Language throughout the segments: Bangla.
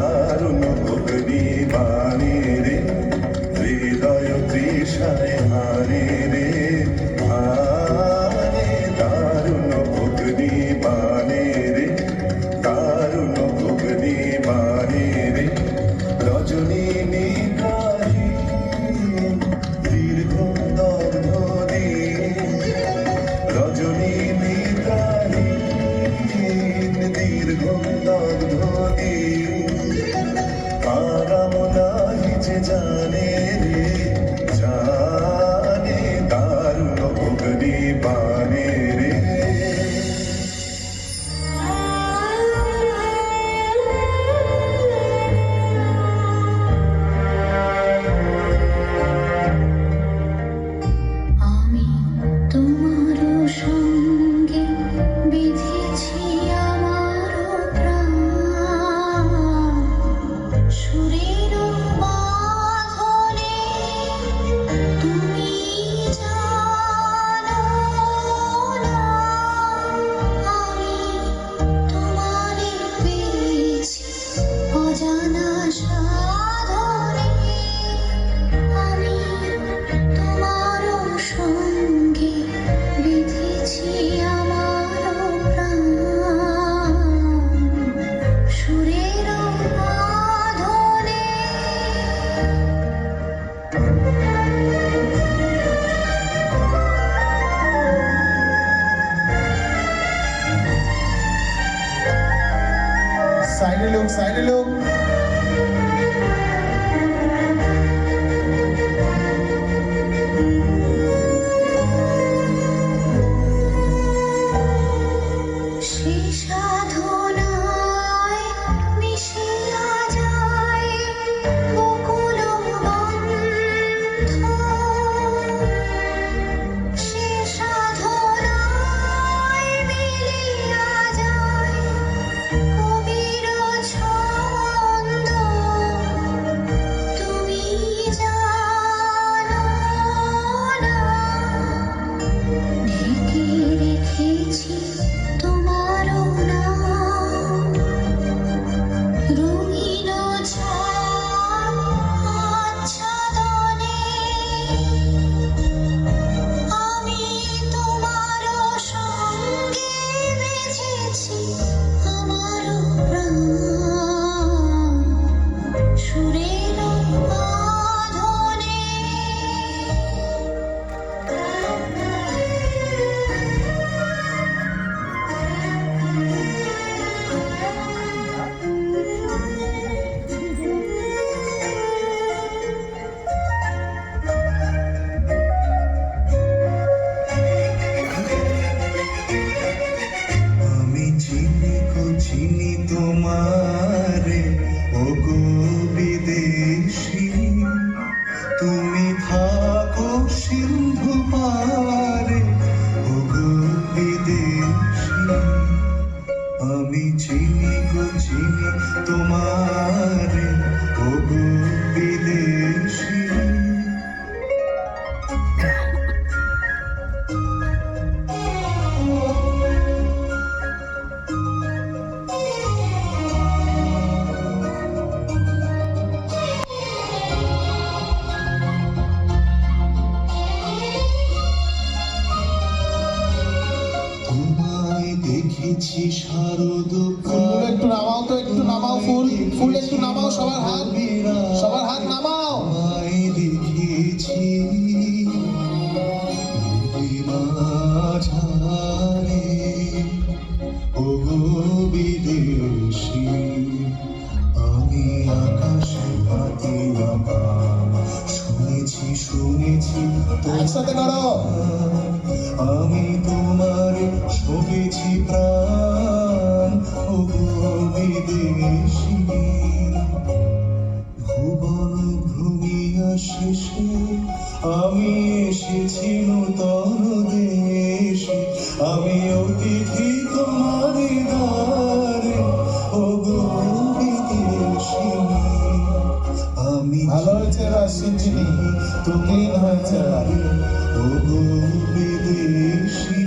দারুণ অগ্নি বাণী রে, হৃদয় তৃষায় হারে রে, আরে দারুণ অগ্নি বাণী রে, দারুণ অগ্নি বাণী রে, রজনী নিকারী দীর্ঘ দগ্ধ রজনী নিকারী দীর্ঘ দগ্ধ আরাম নাহি যে জানে রে, জানে দারুণ অগ্নি বাণী রে। আমি তোমার সঙ্গে বেঁধেছি আমার প্রাণ, সুরের বাঁধনে তুমি জানো না, আমি তোমারে পেয়েছি অজানা সাধনে, আমি তোমার সঙ্গে বেঁধেছি আমার প্রাণ, সুরের বাঁধনে। साइड लोग साइड लोग সে সাধনায় মিশিয়া যায় বকুল বন্ধ, সে সাধনায় মিলিয়া যায় কবির ছন্দ, তুমি জানো না, ঢেকে রেখেছি তোমার নাম, রঙিন আচ্ছাদনে, আমি তোমার সঙ্গে বেঁধেছি আমার প্রাণ, সুরের বাঁধনে। আমি চিনি তোমারে ওগো বিদেশী, তুমি থাকো সিন্ধু পারে ওগো বিদেশী, আমি চিনি তোমারে ওগো বিদেশী। তোমায় দেখেছি শারদ ফুল একটু নামাও তো, একটু নামাও, ফুল ফুল একটু নামাও, সবার হাত নামাও। তোমায় দেখেছি মাঝারে ওগো বিদেশী, আমি আকাশে হাতে আঁকা শুনেছি একসাথে করো। আমি তোমার শোভেছি প্রাণ ওগো বিদেশী, ভুবন ভ্রমিয়া শেষে আমি এসেছি নূতন দেশে, আমি অতিথি তোমার দ্বারে ওগো বিদেশী, আমি ভালো হয়েছে এবার সিঞ্জিনি, ক্লিন হয়েছে এবার। ওগো বিদেশী।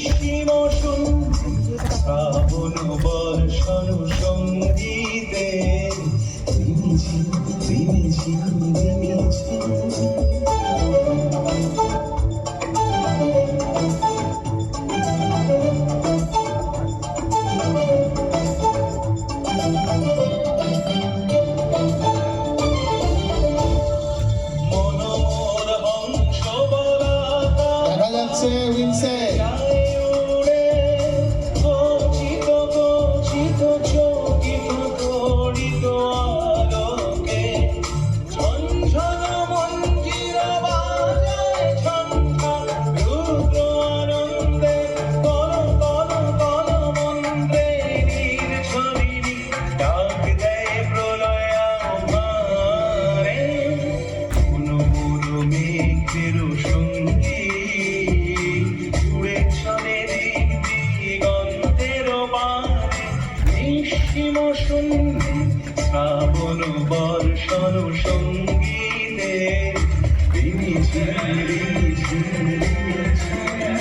নিঃসীম সন্ধি শ্রাবণ বর্ষণ সঙ্গীতে রিমিঝিম রিমিঝিম রিমিঝিম। মনোর হংস বলাকা দেখা যাচ্ছে উইংসে। উড়ে গচ্ছিত গচ্ছিত চকিত তড়িত আলোকে ঝনঝন মঞ্জিরা বাজায় ঝঙ্কা রুদ্র আনন্দে কল কল কল মন্ত্রে নির্ঝরিণী ডাক দেয় প্রলয় আমারে কোনো কোনো মেঘের সঙ্গী জুড়ে চলে দিগন্তের বারে নিঃসীম সন্ধি শ্রাবণ বর্ষণ সঙ্গীতে রিমিঝিম রিমিঝিম রিমিঝিম।